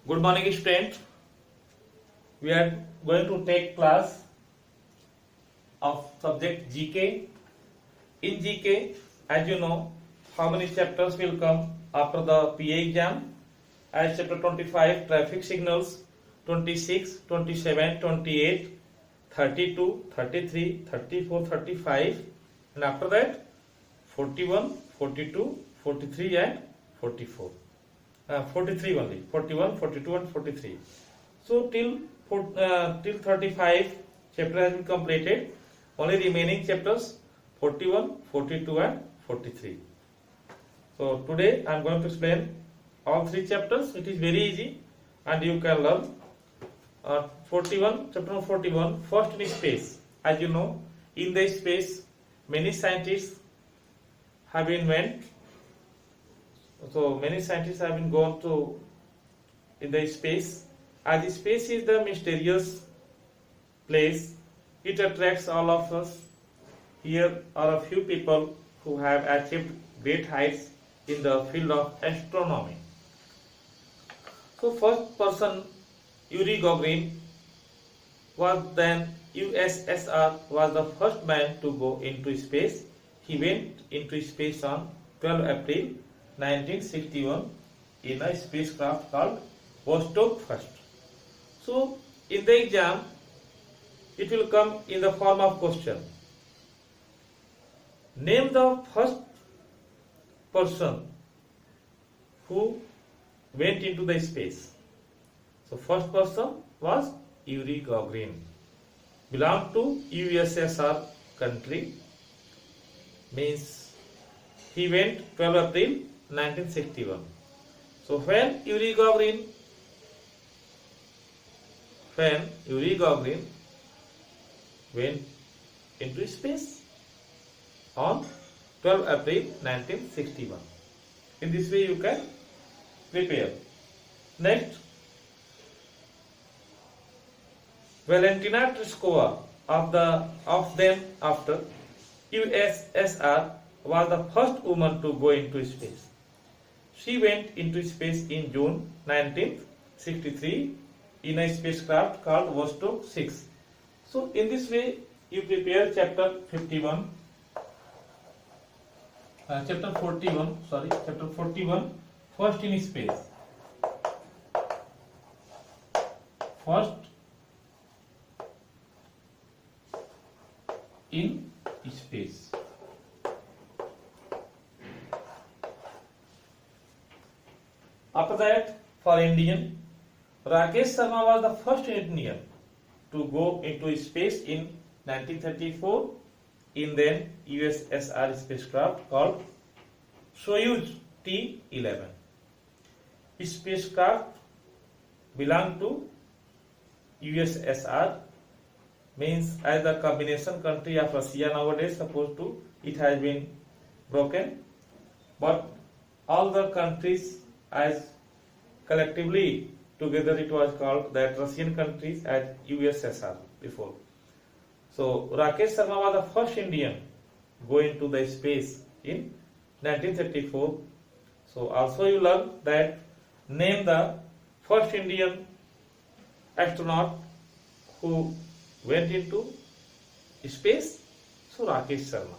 Good morning, student. We are going to take class of subject GK. In GK, as you know, how many chapters will come after the PA exam? As chapter 25, traffic signals, 26, 27, 28, 32, 33, 34, 35, and after that 41, 42, 43 and 44. 43 only, 41, 42 and 43. So till 35 chapter has been completed. Only remaining chapters 41, 42 and 43. So today I am going to explain all three chapters. It is very easy and you can learn. 41, chapter 41, first in space. As you know, in the space many scientists have been went. So many scientists have been gone to in the space. As the space is the mysterious place, it attracts all of us. Here are a few people who have achieved great heights in the field of astronomy. So first person, Yuri Gagarin, was then USSR was the first man to go into space. He went into space on 12 April 1961 in a spacecraft called Vostok 1. So in the exam, it will come in the form of question. Name the first person who went into the space. So first person was Yuri Gagarin. Belonged to USSR country. Means he went 12 April 1961. So when Yuri Gagarin went into space on 12 April 1961. In this way you can prepare. Next, Valentina Tereshkova of them after USSR was the first woman to go into space. She went into space in June 1963 in a spacecraft called Vostok 6. So in this way you prepare chapter 41, chapter 41, first in space. First in space. After that, for Indian, Rakesh Sharma was the first Indian to go into space in 1934 in then USSR spacecraft called Soyuz T-11. This spacecraft belonged to USSR, means as the combination country of Russia nowadays, supposed to it has been broken, but all the countries as collectively together it was called that Russian countries as USSR before. So Rakesh Sharma was the first Indian going to the space in 1934. So also you learn that name the first Indian astronaut who went into space. So Rakesh Sharma.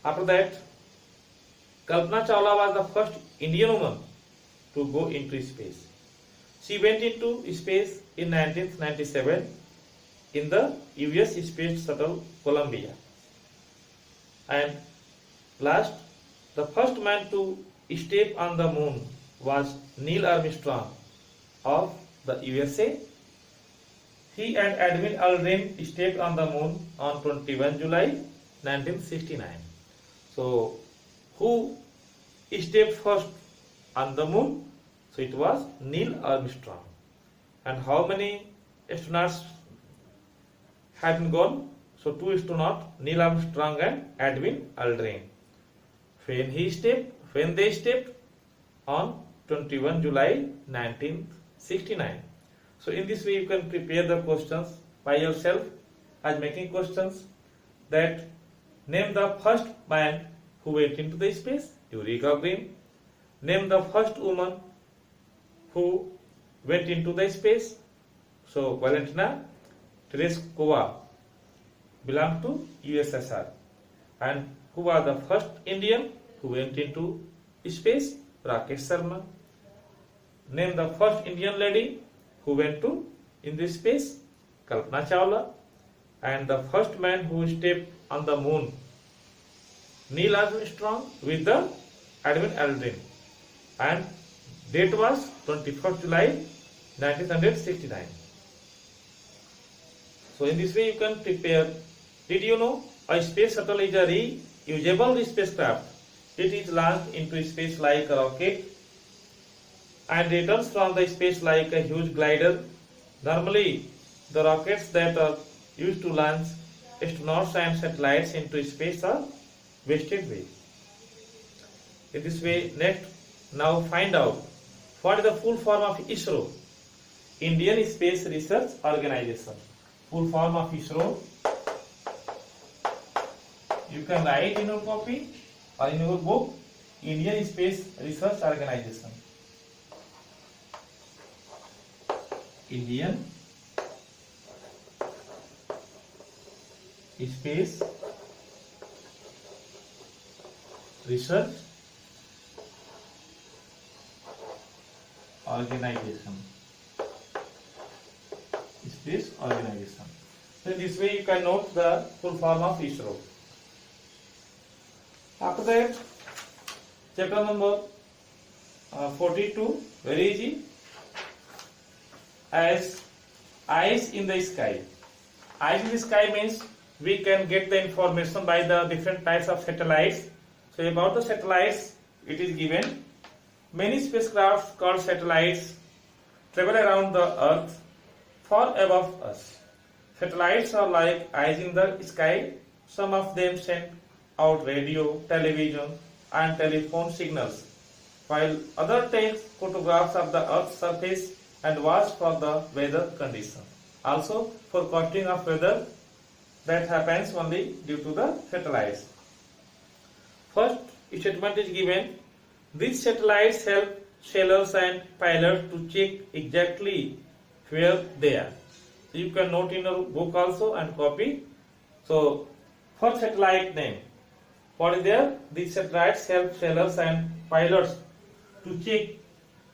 After that, Kalpana Chawla was the first Indian woman to go into space. She went into space in 1997 in the US Space Shuttle Columbia. And last, the first man to step on the moon was Neil Armstrong of the USA. He and Edwin Aldrin stepped on the moon on 21 July 1969. So, who stepped first on the moon? So, it was Neil Armstrong. And how many astronauts have been gone? So, two astronauts, Neil Armstrong and Edwin Aldrin. When they stepped on 21 July 1969. So in this way you can prepare the questions by yourself as making questions that name the first man who went into the space, Yuri Gagarin. Name the first woman who went into the space. So Valentina Tereshkova belonged to USSR. And who was the first Indian who went into space? Rakesh Sharma. Name the first Indian lady who went to in this space? Kalpana Chawla. And the first man who stepped on the moon, Neil Armstrong with the Edwin Aldrin. And date was 21st July 1969. So in this way you can prepare. Did you know a space shuttle is a reusable spacecraft? It is launched into space like a rocket and returns from the space like a huge glider. Normally, the rockets that are used to launch astronauts and satellites into space are wasted way. In this way, next, now find out what is the full form of ISRO, Indian Space Research Organization. Full form of ISRO. You can write in your copy or in your book, Indian Space Research Organization. Indian Space Research Organization. Space Organization. So in this way you can note the full form of ISRO. After that, chapter number 42, very easy. As eyes in the sky. Eyes in the sky means we can get the information by the different types of satellites. So about the satellites, it is given. Many spacecrafts called satellites travel around the Earth far above us. Satellites are like eyes in the sky. Some of them send out radio, television and telephone signals, while others take photographs of the Earth's surface and watch for the weather condition. Also for costing of weather that happens only due to the satellites. First statement is given. These satellites help sailors and pilots to check exactly where they are. So you can note in your book also and copy. So first satellite name. What is there? These satellites help sailors and pilots to check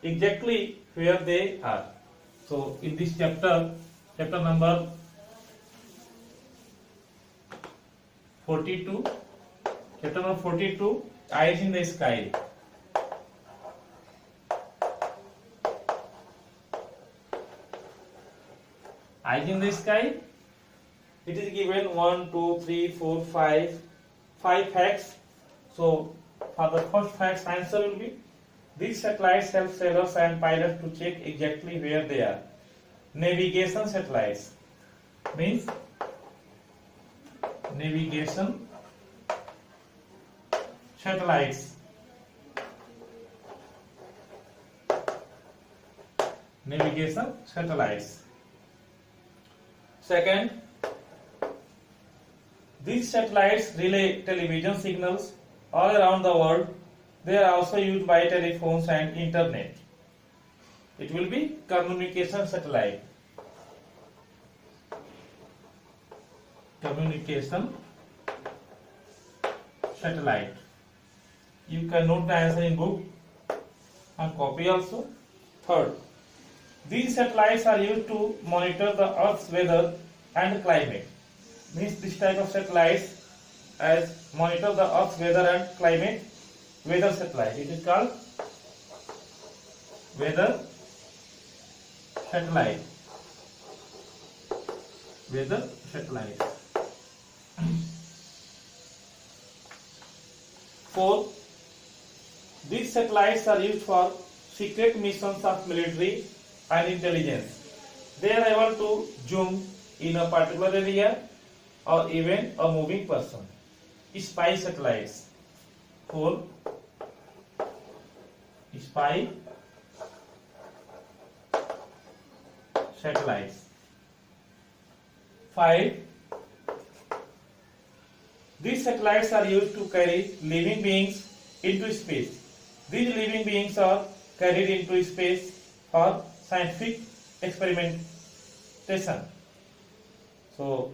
exactly where they are. So in this chapter number 42, chapter number 42, eyes in the sky. Eyes in the sky. It is given 1, 2, 3, 4, 5 facts. So for the first fact's answer will be, these satellites help sailors and pilots to check exactly where they are. Navigation satellites means navigation satellites. Navigation satellites. Second, these satellites relay television signals all around the world. They are also used by telephones and internet. It will be communication satellite. Communication satellite. You can note the answer in book and copy also. Third, these satellites are used to monitor the Earth's weather and climate. Means this type of satellites as monitor the Earth's weather and climate. Weather satellite. It is called weather satellite. Weather satellite. Fourth, these satellites are used for secret missions of military and intelligence. They are able to zoom in a particular area or even a moving person. Spy satellites. 4. Spy satellites. 5. These satellites are used to carry living beings into space. These living beings are carried into space for scientific experimentation. So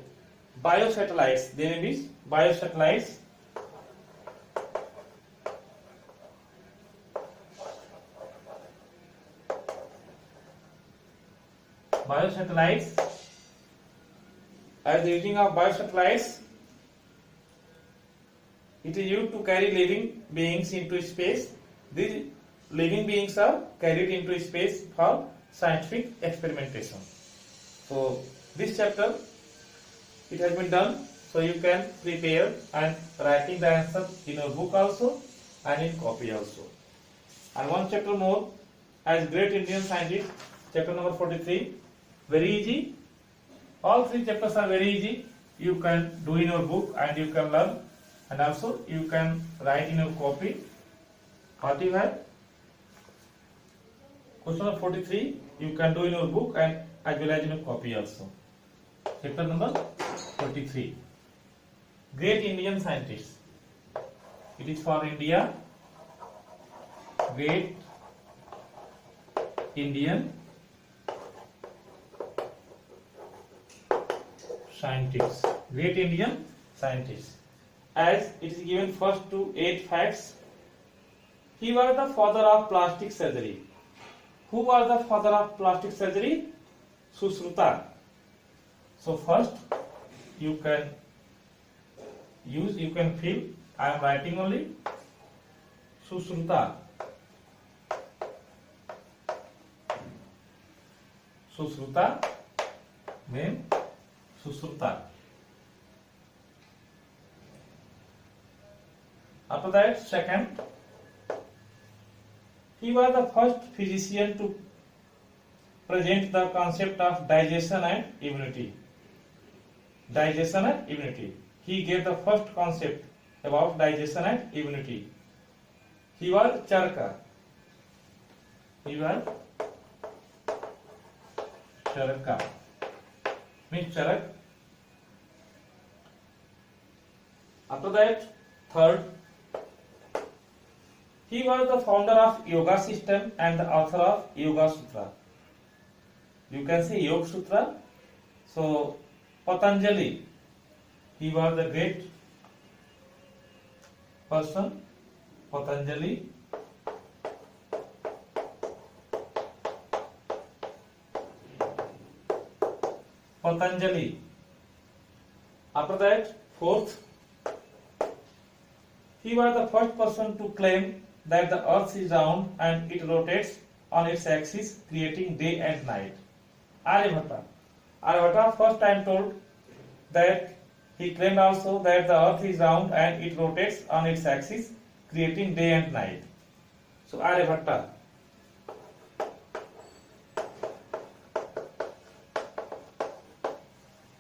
biosatellites, they may be biosatellites. Biosatellites, as the using of biosatellites, it is used to carry living beings into space. These living beings are carried into space for scientific experimentation. So this chapter, it has been done, so you can prepare and writing the answer in your book also and in copy also. And one chapter more, as Great Indian Scientist, chapter number 43, very easy. All three chapters are very easy. You can do in your book and you can learn, and also you can write in your copy what you have. Question number 43 you can do in your book and as well as in your copy also. Chapter number 43, Great Indian Scientists. It is for India. Great Indian Scientists. Great Indian Scientists. As it is given first to 8 facts. He was the father of plastic surgery. Who was the father of plastic surgery? Sushruta. So first you can use, you can fill. I am writing only Sushruta. Sushruta, name Sushruta. After that, second, he was the first physician to present the concept of digestion and immunity. Digestion and immunity. He gave the first concept about digestion and immunity. He was Charaka. He was Charaka. Means Charak. After that, third, he was the founder of Yoga system and the author of Yoga Sutra. You can say Yoga Sutra. So Patanjali, he was the great person. Patanjali. Patanjali. After that, fourth, he was the first person to claim that the earth is round and it rotates on its axis, creating day and night. Aryabhatta. Aryabhatta first time told that he claimed also that the earth is round and it rotates on its axis, creating day and night. So Aryabhatta.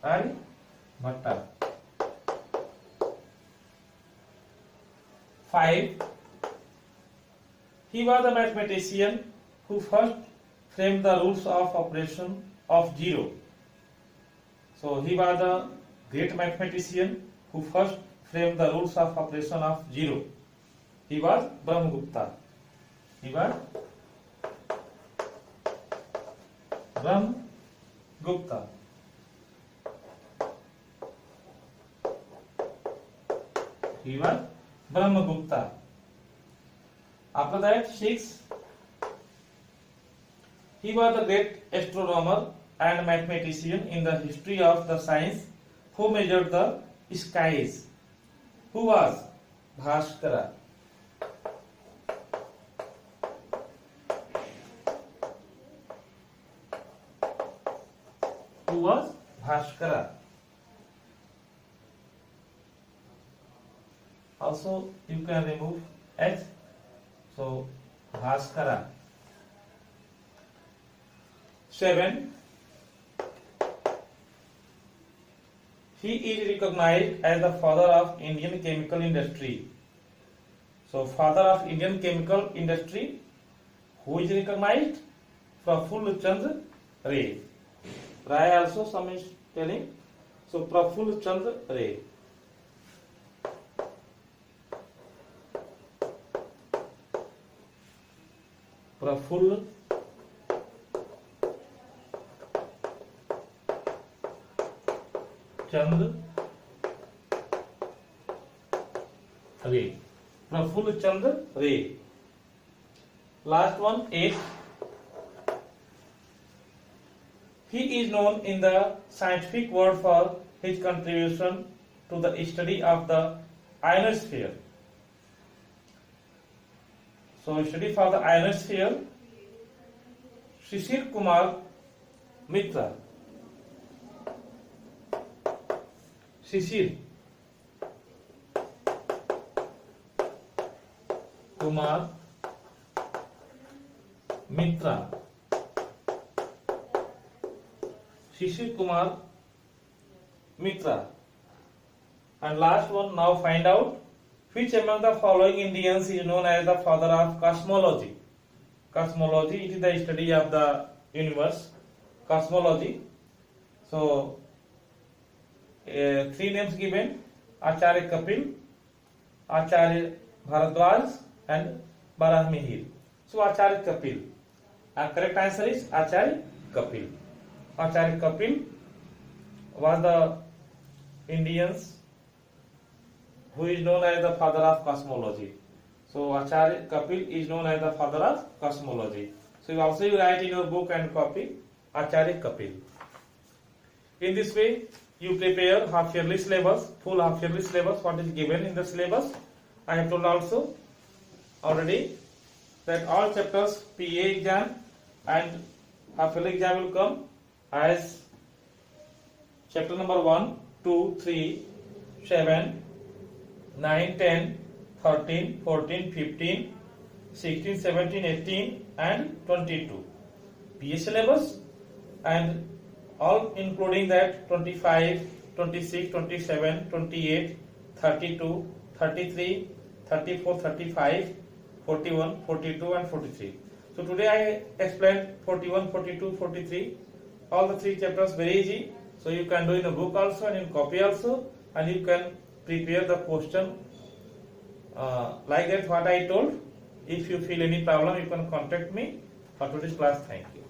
Aryabhatta. 5. He was the mathematician who first framed the rules of operation of zero. So he was the great mathematician who first framed the rules of operation of zero. He was Brahmagupta. He was Brahmagupta. He was Brahmagupta. After that, 6. He was the great astronomer and mathematician in the history of the science who measured the skies. Who was? Bhaskara. Who was? Bhaskara. Also, you can remove H. So, Bhaskara. 7. He is recognized as the father of Indian chemical industry. So, father of Indian chemical industry, who is recognized? Prafull Chandra Ray. Ray also some is telling. So, Prafull Chandra Ray. Prafull Chand Ray. Praful Chand Ray. Last one, 8. He is known in the scientific world for his contribution to the study of the ionosphere. So, study for the ionosphere, Shishir Kumar Mitra. Shishir Kumar Mitra. Shishir Kumar Mitra. And last one, now find out which among the following Indians is known as the father of cosmology. Cosmology, it is the study of the universe. Cosmology. So, 3 names given: Acharya Kapil, Acharya Bharadwaj, and Barahmihir. So, Acharya Kapil. And correct answer is Acharya Kapil. Acharya Kapil was the Indians who is known as the father of cosmology. So Acharya Kapil is known as the father of cosmology. So you also write in your book and copy Acharya Kapil. In this way, you prepare half yearly syllabus, full half yearly syllabus, what is given in the syllabus. I have told also already that all chapters PA exam and half yearly exam will come as chapter number 1, 2, 3, 7, 9, 10, 13, 14, 15, 16, 17, 18 and 22. PA syllabus, and all including that 25, 26, 27, 28, 32, 33, 34, 35, 41, 42 and 43. So today I explained 41, 42, 43, all the 3 chapters very easy. So you can do in a book also and in copy also, and you can prepare the question like that what I told. If you feel any problem, you can contact me. For today's class, thank you.